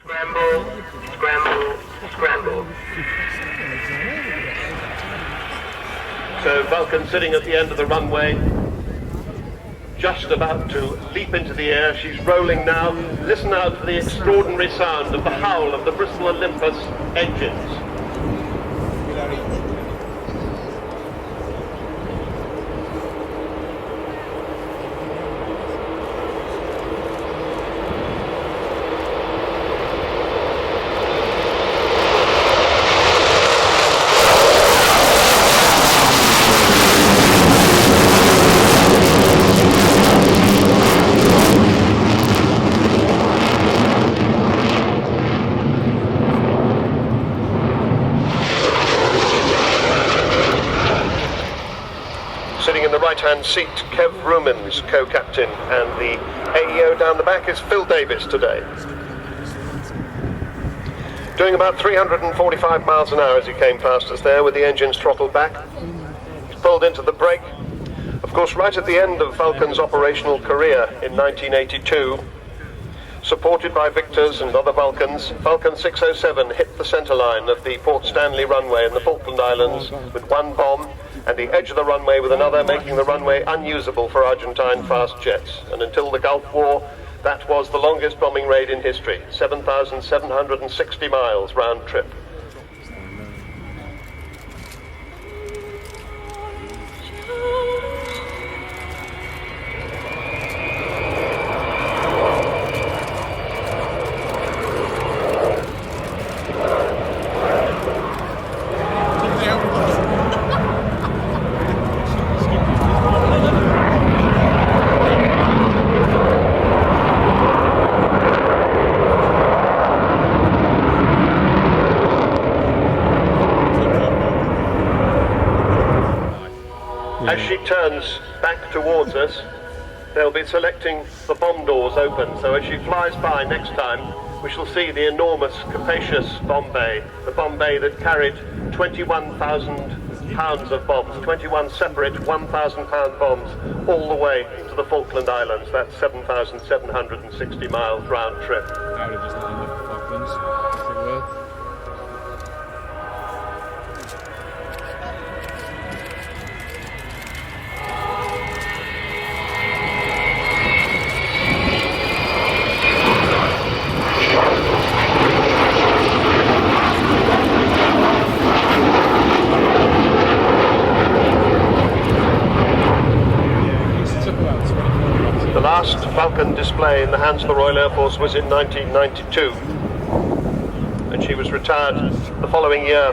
Scramble, scramble, scramble. So Vulcan sitting at the end of the runway, just about to leap into the air. She's rolling now. Listen out for the extraordinary sound of the howl of the Bristol Olympus engines. Sitting in the right-hand seat, Kev Rumans, co-captain, and the AEO down the back is Phil Davis today. Doing about 345 miles an hour as he came past us there with the engines throttled back. He's pulled into the brake. Of course, right at the end of Vulcan's operational career in 1982, supported by Victors and other Vulcans, Vulcan 607 hit the centre line of the Port Stanley runway in the Falkland Islands with one bomb, and the edge of the runway with another, making the runway unusable for Argentine fast jets. And until the Gulf War, that was the longest bombing raid in history, 7,760 miles round trip. As she turns back towards us, they'll be selecting the bomb doors open, so as she flies by next time, we shall see the enormous, capacious bomb bay, the bomb bay that carried 21,000 pounds of bombs, 21 separate 1,000-pound bombs, all the way to the Falkland Islands. That's 7,760 miles round trip. I would have just not enough Falklands. The last Vulcan display in the hands of the Royal Air Force was in 1992, and she was retired the following year.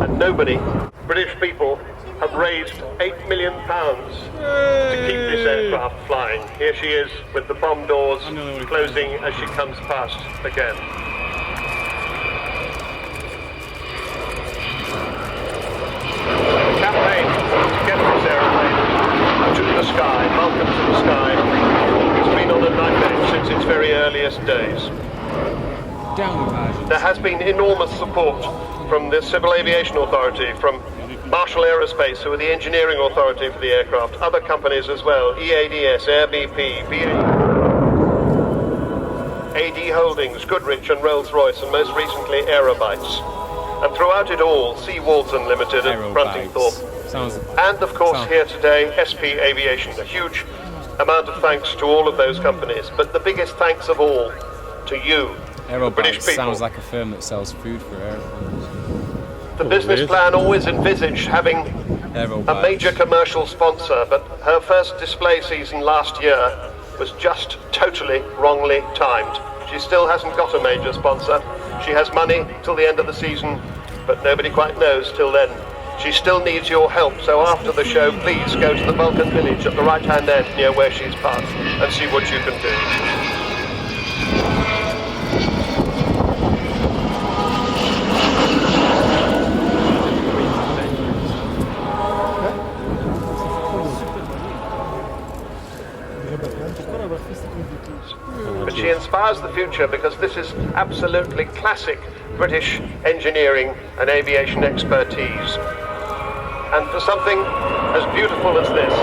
And nobody, British people, have raised £8 million to keep this aircraft flying. Here she is with the bomb doors closing as she comes past again. The campaign to get this aeroplane to the sky, Vulcan to the sky, has been on a knife edge since its very earliest days. There has been enormous support from the Civil Aviation Authority, from Marshall Aerospace, who are the engineering authority for the aircraft, other companies as well, EADS, Air BP, AD Holdings, Goodrich and Rolls-Royce, and most recently Aerobytes. And throughout it all, C. Walton Limited at Bruntingthorpe. And of course here today, SP Aviation. A huge amount of thanks to all of those companies, but the biggest thanks of all to you, the British people. Sounds like a firm that sells food for airplanes. The business plan always envisaged having a major commercial sponsor, but her first display season last year was just totally wrongly timed. She still hasn't got a major sponsor. She has money till the end of the season, but nobody quite knows till then. She still needs your help, so after the show, please go to the Vulcan Village at the right-hand end near where she's parked and see what you can do. But she inspires the future because this is absolutely classic British engineering and aviation expertise. And for something as beautiful as this,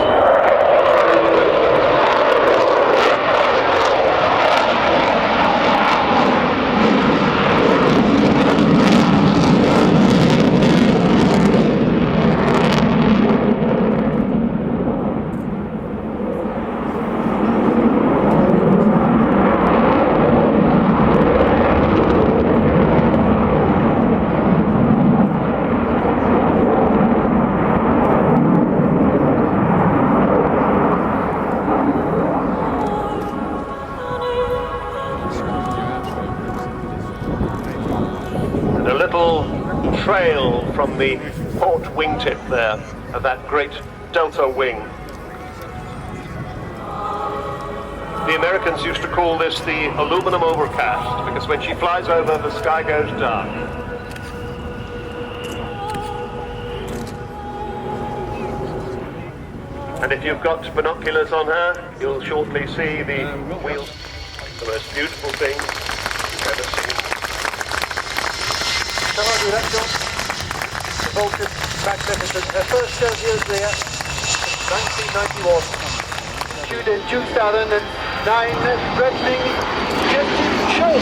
trail from the port wingtip there of that great delta wing. The Americans used to call this the aluminum overcast because when she flies over, the sky goes dark. And if you've got binoculars on her, you'll shortly see the wheels. The most beautiful thing you've ever seen. Shall I do that, John? The Vulcan magnificent. Her first show here was there in 1991. Shoot in 2009, threatening Kempsford show.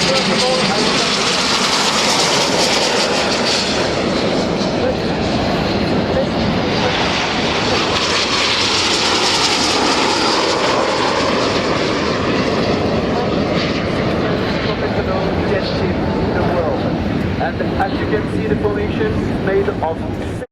First of all, and as you can see, the formation is made of